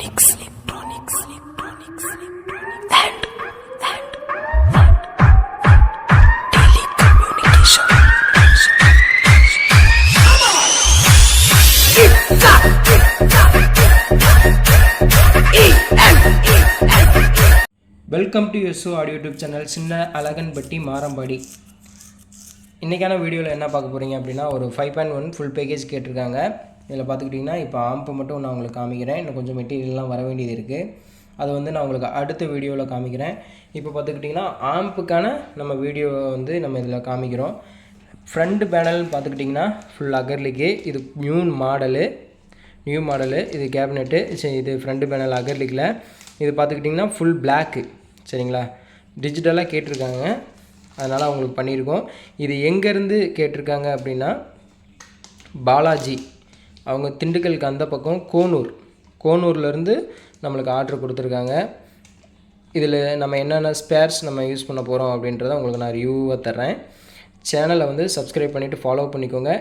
electronics and telecommunication. Welcome to S O audio YouTube channel. Chinna Azhaganpatti Marambadi. இன்றைக்கான வீடியோவில் என்ன பார்க்க போகிறீங்க அப்படின்னா, ஒரு 5.1 ஃபுல் பேக்கேஜ் கேட்டிருக்காங்க. இதில் பார்த்துக்கிட்டிங்கன்னா இப்போ ஆம்பை மட்டும் நான் உங்களுக்கு காமிக்கிறேன். இன்னும் கொஞ்சம் மெட்டீரியல்லாம் வர வேண்டியது இருக்குது. அது வந்து நான் உங்களுக்கு அடுத்த வீடியோவில் காமிக்கிறேன். இப்போ பார்த்துக்கிட்டிங்கன்னா ஆம்புக்கான நம்ம வீடியோவை வந்து நம்ம இதில் காமிக்கிறோம். ஃப்ரண்ட் பேனல் பார்த்துக்கிட்டிங்கன்னா ஃபுல் அகர்லிக்கு. இது நியூ மாடலு. இது கேபினெட்டு. சரி, இது ஃப்ரண்ட் பேனல் அகர்லிக்கில். இது பார்த்துக்கிட்டிங்கன்னா ஃபுல் பிளாக்கு. சரிங்களா, டிஜிட்டலாக கேட்டிருக்காங்க, அதனால் அவங்களுக்கு பண்ணியிருக்கோம். இது எங்கேருந்து கேட்டிருக்காங்க அப்படின்னா, பாலாஜி அவங்க திண்டுக்கலுக்கு அந்த பக்கம் கோனூர்லேருந்து நம்மளுக்கு ஆர்டர் கொடுத்துருக்காங்க. இதில் நம்ம என்னென்ன ஸ்பேர்ஸ் நம்ம யூஸ் பண்ண போகிறோம் அப்படின்றத உங்களுக்கு நான் ரிவ்யூவாக தர்றேன். சேனலை வந்து சப்ஸ்கிரைப் பண்ணிவிட்டு ஃபாலோ பண்ணிக்கோங்க.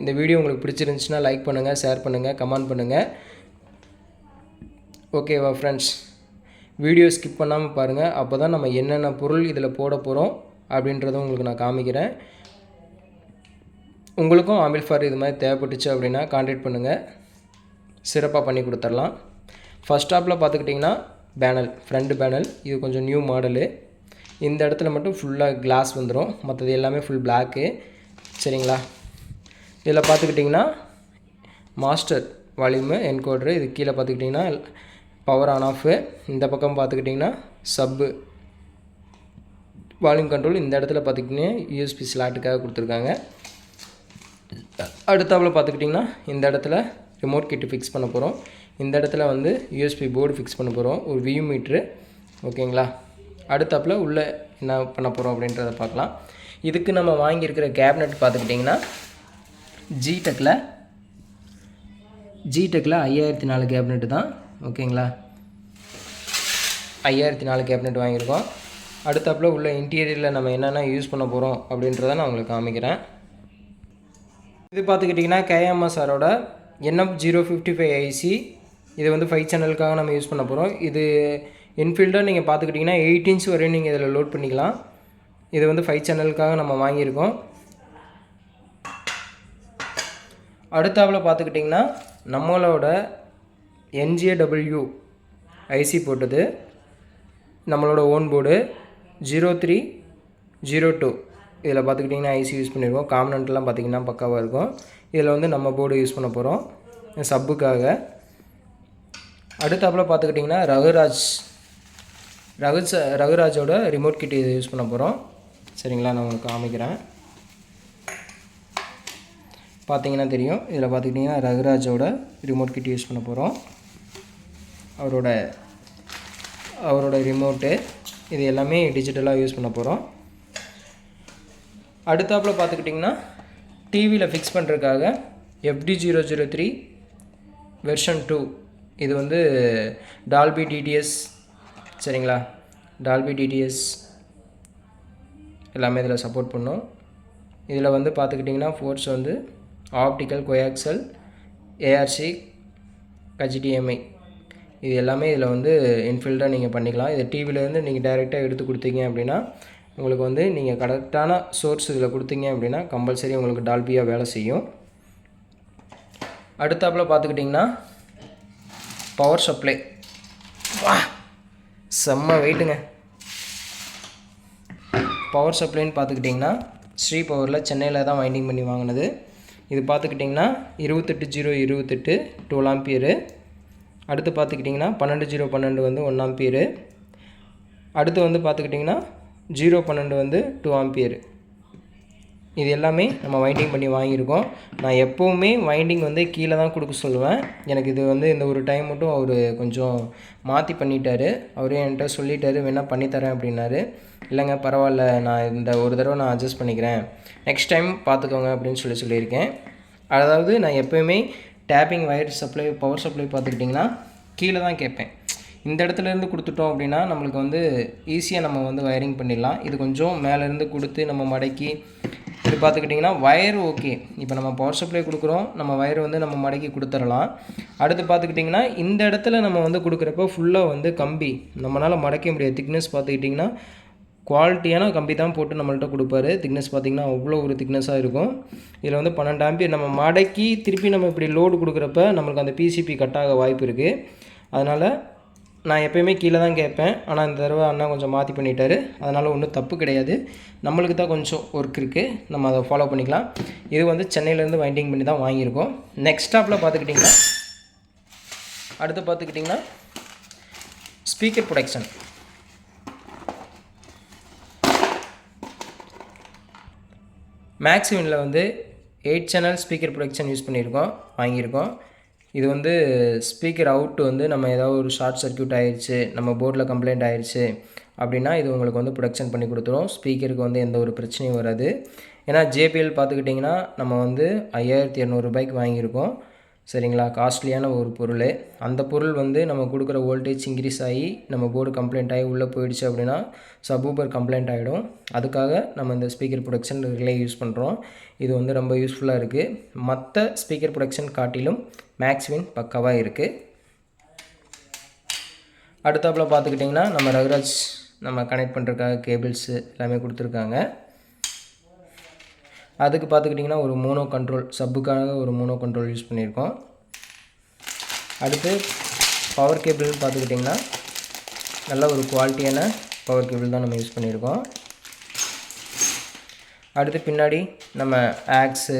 இந்த வீடியோ உங்களுக்கு பிடிச்சிருந்துச்சுன்னா லைக் பண்ணுங்கள், ஷேர் பண்ணுங்கள், கமெண்ட் பண்ணுங்கள். ஓகேவா ஃப்ரெண்ட்ஸ், வீடியோ ஸ்கிப் பண்ணாமல் பாருங்கள். அப்போ தான் நம்ம என்னென்ன பொருள் இதில் போட போகிறோம் அப்படின்றத உங்களுக்கு நான் காமிக்கிறேன். உங்களுக்கும் ஆம்பிள்ஃபயர் இது மாதிரி தேவைப்பட்டுச்சு அப்படின்னா கான்டாக்ட் பண்ணுங்கள், சிறப்பாக பண்ணி கொடுத்துடலாம். ஃபஸ்ட் ஸ்டாப்பில் பார்த்துக்கிட்டிங்கன்னா பேனல், ஃப்ரண்ட் பேனல். இது கொஞ்சம் நியூ மாடலு. இந்த இடத்துல மட்டும் ஃபுல்லாக கிளாஸ் வந்துடும், மற்றது எல்லாமே ஃபுல் பிளாக்கு. சரிங்களா, இதில் பார்த்துக்கிட்டிங்கன்னா மாஸ்டர் வால்யூமு என்கோடரு. இது கீழே பார்த்துக்கிட்டிங்கன்னா பவர் ஆன் ஆஃபு. இந்த பக்கம் பார்த்துக்கிட்டிங்கன்னா சப்பு வால்யூம் கண்ட்ரோல். இந்த இடத்துல பார்த்துக்கிட்டிங்கன்னா யூஎஸ்பி ஸ்லாட்டுக்காக கொடுத்துருக்காங்க. அடுத்தாப்பில் பார்த்துக்கிட்டிங்கன்னா இந்த இடத்துல ரிமோட் கிட்டு ஃபிக்ஸ் பண்ண போகிறோம். இந்த இடத்துல வந்து யூஎஸ்பி போர்டு ஃபிக்ஸ் பண்ண போகிறோம், ஒரு வியூ மீட்ரு. ஓகேங்களா, அடுத்தாப்பில் உள்ளே என்ன பண்ண போகிறோம் அப்படின்றத பார்க்கலாம். இதுக்கு நம்ம வாங்கியிருக்கிற கேபினெட் பார்த்துக்கிட்டிங்கன்னா ஜிடெக்கில் 5004 கேபினெட்டு தான். ஓகேங்களா, 5004 கேபினெட் வாங்கியிருக்கோம். அடுத்தாப்பில் உள்ள இன்டீரியரில் நம்ம என்னென்ன யூஸ் பண்ண போகிறோம் அப்படின்றத நான் உங்களுக்கு காமிக்கிறேன். இது பார்த்துக்கிட்டிங்கன்னா KMSRோட NF055 ஐசி. இது வந்து 5 சேனலுக்காக நம்ம யூஸ் பண்ண போகிறோம். இது இன்ஃபீல்டாக நீங்கள் பார்த்துக்கிட்டிங்கன்னா 8 இன்ச் வரையும் நீங்கள் இதில் லோட் பண்ணிக்கலாம். இது வந்து 5 சேனலுக்காக நம்ம வாங்கியிருக்கோம். அடுத்தாப்பில் பார்த்துக்கிட்டிங்கன்னா நம்மளோட NJW ஐசி போட்டது, நம்மளோட ஓன் போர்டு 0302. இதில் பார்த்துக்கிட்டிங்கன்னா ஐசி யூஸ் பண்ணியிருக்கோம். காம்பனண்ட்லாம் பார்த்திங்கன்னா பக்காவாக இருக்கும். இதில் வந்து நம்ம போர்டு யூஸ் பண்ண போகிறோம் சப்புக்காக. அடுத்தாப்பில் பார்த்துக்கிட்டிங்கன்னா ரகுராஜோட ரிமோட் கிட் இது யூஸ் பண்ண போகிறோம். சரிங்களா, நான் உங்களுக்கு காமிக்கிறேன். பார்த்தீங்கன்னா தெரியும். இதில் பார்த்துக்கிட்டிங்கன்னா ரகுராஜோட ரிமோட் கிட் யூஸ் பண்ண போகிறோம். அவரோட ரிமோட்டு இது எல்லாமே டிஜிட்டலாக யூஸ் பண்ண போகிறோம். அடுத்தாப்பில் பார்த்துக்கிட்டிங்கன்னா டிவியில் ஃபிக்ஸ் பண்ணுறதுக்காக FD003 வெர்ஷன் 2. இது வந்து டால்பி டிடிஎஸ். சரிங்களா, டால்பி டிடிஎஸ் எல்லாமே இதில் சப்போர்ட் பண்ணும். இதில் வந்து பார்த்துக்கிட்டிங்கன்னா ஃபோர்ஸ் வந்து ஆப்டிக்கல், கோயாக்சல், ARC, HDMI இது எல்லாமே இதில் வந்து இன்ஃபில்டாக நீங்கள் பண்ணிக்கலாம். இதை டிவிலேருந்து நீங்கள் டைரெக்டாக எடுத்து கொடுத்தீங்க அப்படின்னா உங்களுக்கு வந்து நீங்கள் கரெக்டான சோர்ஸ் இதில் கொடுத்தீங்க அப்படின்னா கம்பல்சரி உங்களுக்கு டால்பியாக வேலை செய்யும். அடுத்தாப்பில் பார்த்துக்கிட்டிங்கன்னா பவர் சப்ளை. செம்ம வெயிட்டுங்க. பவர் சப்ளைன்னு பார்த்துக்கிட்டிங்கன்னா ஸ்ரீ பவரில் சென்னையில் தான் வைண்டிங் பண்ணி வாங்கினது. இது பார்த்துக்கிட்டிங்கன்னா 28028 12 ஆம்பியரு. அடுத்து பார்த்துக்கிட்டிங்கன்னா 12012 வந்து 1 ஆம்பியரு. அடுத்து வந்து பார்த்துக்கிட்டிங்கன்னா 012 வந்து 2 ஆம்பியரு. இது எல்லாமே நம்ம வைண்டிங் பண்ணி வாங்கியிருக்கோம். நான் எப்போவுமே வைண்டிங் வந்து கீழே தான் கொடுக்க சொல்லுவேன். எனக்கு இது வந்து இந்த ஒரு டைம் மட்டும் அவர் கொஞ்சம் மாற்றி பண்ணிட்டார். அவரே என்கிட்ட சொல்லிட்டார், வேணால் பண்ணித்தரேன் அப்படின்னாரு. இல்லைங்க பரவாயில்ல, நான் இந்த ஒரு தடவை நான் அட்ஜஸ்ட் பண்ணிக்கிறேன், நெக்ஸ்ட் டைம் பார்த்துக்கோங்க அப்படின்னு சொல்லியிருக்கேன். அதாவது நான் எப்போயுமே taping wire supply, power supply பார்த்துக்கிட்டிங்கன்னா கீழே தான் கேட்பேன். இந்த இடத்துலேருந்து கொடுத்துட்டோம் அப்படின்னா நம்மளுக்கு வந்து ஈஸியாக நம்ம வந்து வயரிங் பண்ணிடலாம். இது கொஞ்சம் மேலேருந்து கொடுத்து நம்ம மடக்கி இது பார்த்துக்கிட்டிங்கன்னா வயர் ஓகே. இப்போ நம்ம பவர் சப்ளை கொடுக்குறோம், நம்ம வயர் வந்து நம்ம மடக்கி கொடுத்துடலாம். அடுத்து பார்த்துக்கிட்டிங்கன்னா இந்த இடத்துல நம்ம வந்து கொடுக்குறப்ப ஃபுல்லாக வந்து கம்பி நம்மளால் மடக்க முடியாது. திக்னஸ் பார்த்துக்கிட்டிங்கன்னா குவாலிட்டியான கம்பி தான் போட்டு நம்மள்கிட்ட கொடுப்பாரு. திக்னஸ் பார்த்திங்கன்னா அவ்வளோ ஒரு திக்னஸாக இருக்கும். இதில் வந்து 12 ஆம்பியர் நம்ம மடக்கி திருப்பி நம்ம இப்படி லோடு கொடுக்குறப்ப நம்மளுக்கு அந்த பிசிபி கட்டாக வாய்ப்பு இருக்குது. அதனால் நான் எப்போயுமே கீழே தான் கேட்பேன். ஆனால் இந்த தடவை அண்ணா கொஞ்சம் மாற்றி பண்ணிட்டாரு. அதனால் ஒன்றும் தப்பு கிடையாது. நம்மளுக்கு தான் கொஞ்சம் ஒர்க் இருக்குது, நம்ம அதை ஃபாலோ பண்ணிக்கலாம். இது வந்து சென்னையிலேருந்து வைண்டிங் பண்ணி தான் வாங்கியிருக்கோம். நெக்ஸ்ட் ஸ்டாப்பில் பார்த்துக்கிட்டிங்கன்னா அடுத்து பார்த்துக்கிட்டிங்கன்னா ஸ்பீக்கர் ப்ரொடெக்ஷன். மேக்ஸிவினில் வந்து 8 சேனல் ஸ்பீக்கர் ப்ரொடெக்ஷன் யூஸ் பண்ணியிருக்கோம், வாங்கியிருக்கோம். இது வந்து ஸ்பீக்கர் அவுட் வந்து நம்ம ஏதாவது ஒரு ஷார்ட் சர்க்யூட் ஆகிடுச்சு, நம்ம போர்டில் கம்ப்ளைண்ட் ஆகிடுச்சு அப்படின்னா இது உங்களுக்கு வந்து ப்ரொடெக்ஷன் பண்ணி கொடுத்துரும். ஸ்பீக்கருக்கு வந்து எந்த ஒரு பிரச்சனையும் வராது. ஏன்னா JBL பார்த்துக்கிட்டிங்கன்னா நம்ம வந்து 5200 வாங்கியிருக்கோம். சரிங்களா, காஸ்ட்லியான ஒரு பொருள். அந்த பொருள் வந்து நம்ம கொடுக்குற வோல்டேஜ் இன்க்ரீஸ் ஆகி நம்ம போர்டு கம்ப்ளைண்ட் ஆகி உள்ளே போயிடுச்சு அப்படின்னா சப்வூஃபர் கம்ப்ளைண்ட் ஆகிடும். அதுக்காக நம்ம இந்த ஸ்பீக்கர் ப்ரொடெக்ஷன் ரிலே யூஸ் பண்ணுறோம். இது வந்து ரொம்ப யூஸ்ஃபுல்லாக இருக்குது. மற்ற ஸ்பீக்கர் ப்ரொடெக்ஷன் காட்டிலும் மேக்ஸ்வின் பக்காவாக இருக்குது. அடுத்தாப்பில் பார்த்துக்கிட்டிங்கன்னா நம்ம ரகுராஜ் நம்ம கனெக்ட் பண்ணுறதுக்காக கேபிள்ஸு எல்லாமே கொடுத்துருக்காங்க. அதுக்கு பார்த்துக்கிட்டிங்கன்னா ஒரு மோனோ கண்ட்ரோல், சப்புக்காக ஒரு மோனோ கண்ட்ரோல் யூஸ் பண்ணியிருக்கோம். அடுத்து பவர் கேபிள்னு பார்த்துக்கிட்டிங்கன்னா நல்ல ஒரு குவாலிட்டியான பவர் கேபிள் தான் நம்ம யூஸ் பண்ணியிருக்கோம். அடுத்து பின்னாடி நம்ம ஆக்ஸு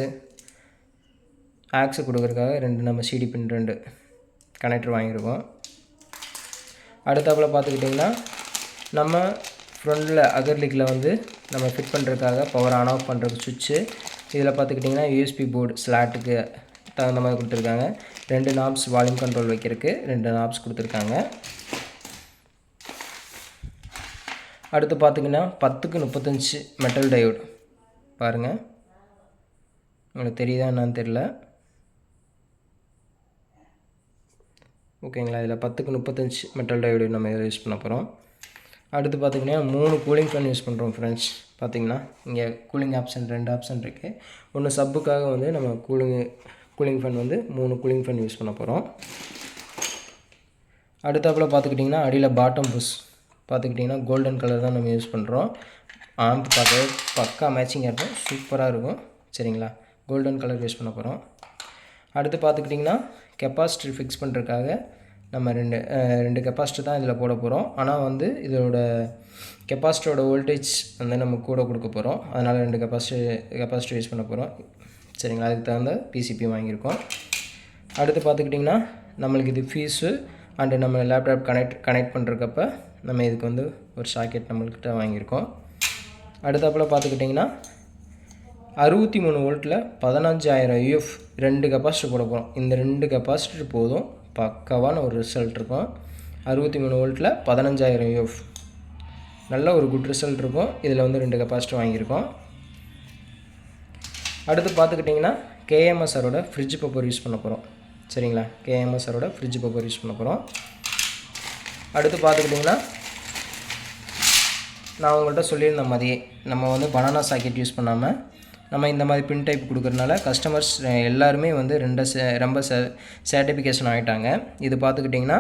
கொடுக்குறதுக்காக 2 நம்ம CD பின் 2 கனெக்டர் வாங்கியிருக்கோம். அடுத்தாப்பில் பார்த்துக்கிட்டிங்கன்னா நம்ம ஃப்ரண்டில் அகர்லிக்கில் வந்து நம்ம ஃபிட் பண்ணுறதுக்காக பவர் ஆன் ஆஃப் பண்ணுறதுக்கு சுவிட்சு. இதில் பார்த்துக்கிட்டிங்கன்னா USB போர்டு ஸ்லாட்டுக்கு தகுந்த மாதிரி கொடுத்துருக்காங்க. 2 நாப்ஸ் வால்யூம் கண்ட்ரோல் வைக்கிறதுக்கு 2 நாப்ஸ் கொடுத்துருக்காங்க. அடுத்து பார்த்திங்கன்னா 10-35 மெட்டல் டயோடு பாருங்கள், உங்களுக்கு தெரியுதா என்னன்னு தெரில. ஓகேங்களா, இதில் 10-35 மெட்டல் டயோடு நம்ம இதை யூஸ் பண்ண போகிறோம். அடுத்து பார்த்திங்கன்னா 3 கூலிங் ஃபேன் யூஸ் பண்ணுறோம் ஃப்ரெண்ட்ஸ். பார்த்திங்கன்னா இங்கே கூலிங் ஆப்ஷன் 2 ஆப்ஷன் இருக்குது. ஒன்று சப்புக்காக வந்து நம்ம கூலிங் ஃபேன் வந்து 3 கூலிங் ஃபேன் யூஸ் பண்ண போகிறோம். அடுத்தாப்பில் பார்த்துக்கிட்டிங்கன்னா அடியில் பாட்டம் புஷ் பார்த்துக்கிட்டிங்கன்னா கோல்டன் கலர் தான் நம்ம யூஸ் பண்ணுறோம். ஆம்ப் பார்க்க பக்கா மேட்சிங்காக இருக்கும், சூப்பராக இருக்கும். சரிங்களா, கோல்டன் கலர் யூஸ் பண்ண போகிறோம். அடுத்து பார்த்துக்கிட்டிங்கன்னா கெப்பாசிட்டர் ஃபிக்ஸ் பண்ணுறதுக்காக நம்ம ரெண்டு கெப்பாசிட்டர் தான் இதில் போட போகிறோம். ஆனால் வந்து இதோட கெப்பாசிட்டரோட வோல்டேஜ் வந்து நம்ம கூட கொடுக்க போகிறோம். அதனால் 2 கெப்பாசிட்டர் யூஸ் பண்ண போகிறோம். சரிங்களா, அதுக்கு தகுந்த PCP வாங்கியிருக்கோம். அடுத்து பார்த்துக்கிட்டிங்கன்னா நம்மளுக்கு இது ஃபீஸு அண்டு நம்ம லேப்டாப் கனெக்ட் பண்ணுறக்கப்ப நம்ம இதுக்கு வந்து ஒரு சாக்கெட் நம்மள்கிட்ட வாங்கியிருக்கோம். அடுத்தாப்பில் பார்த்துக்கிட்டிங்கன்னா 63 வோல்ட்டில் 15000 UF 2 கெப்பாசிட்டர் போட போகிறோம். இந்த 2 கெப்பாசிட்டர் போதும், பக்காவான ஒரு ரிசல்ட் இருக்கும். 63 வோல்ட்டில் 15000 UF நல்ல ஒரு குட் ரிசல்ட் இருக்கும். இதில் வந்து 2 கெப்பாசிட்டர் வாங்கியிருக்கோம். அடுத்து பார்த்துக்கிட்டிங்கன்னா KMSரோட ஃப்ரிட்ஜ் பப்பர் யூஸ் பண்ண போகிறோம். சரிங்களா, KMSரோட ஃப்ரிட்ஜ் பப்பர் யூஸ் பண்ண போகிறோம். அடுத்து பார்த்துக்கிட்டிங்கன்னா நான் உங்கள்கிட்ட சொல்லியிருந்த மாதிரியே நம்ம வந்து பனானா சாக்கெட் யூஸ் பண்ணாமல் நம்ம இந்த மாதிரி பின் டைப் கொடுக்குறதுனால கஸ்டமர்ஸ் எல்லாருமே வந்து ரொம்ப சாட்டிஃபிகேஷன் ஆகிட்டாங்க. இது பார்த்துக்கிட்டிங்கன்னா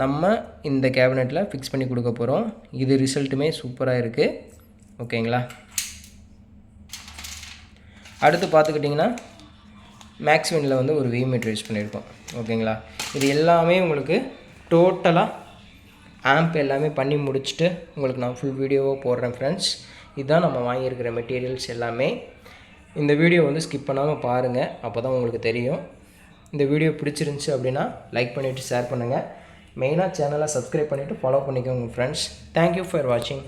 நம்ம இந்த கேபினெட்டில் ஃபிக்ஸ் பண்ணி கொடுக்க போகிறோம். இது ரிசல்ட்டுமே சூப்பராக இருக்குது. ஓகேங்களா, அடுத்து பார்த்துக்கிட்டிங்கன்னா மேக்ஸ்வினில் வந்து ஒரு V மீட்டர் யூஸ் பண்ணியிருக்கோம். ஓகேங்களா, இது எல்லாமே உங்களுக்கு டோட்டலாக ஆம்ப் எல்லாமே பண்ணி முடிச்சுட்டு உங்களுக்கு நான் ஃபுல் வீடியோவாக போடுறேன் ஃப்ரெண்ட்ஸ். இதுதான் நம்ம வாங்கியிருக்கிற மெட்டீரியல்ஸ் எல்லாமே. இந்த வீடியோ வந்து ஸ்கிப் பண்ணாமல் பாருங்கள், அப்போ தான் உங்களுக்கு தெரியும். இந்த வீடியோ பிடிச்சிருந்துச்சி அப்படின்னா லைக் பண்ணிவிட்டு ஷேர் பண்ணுங்கள். மெயினாக சேனலை சப்ஸ்கிரைப் பண்ணிவிட்டு ஃபாலோ பண்ணிக்கோங்க ஃப்ரெண்ட்ஸ். தேங்க்யூ ஃபார் வாட்சிங்.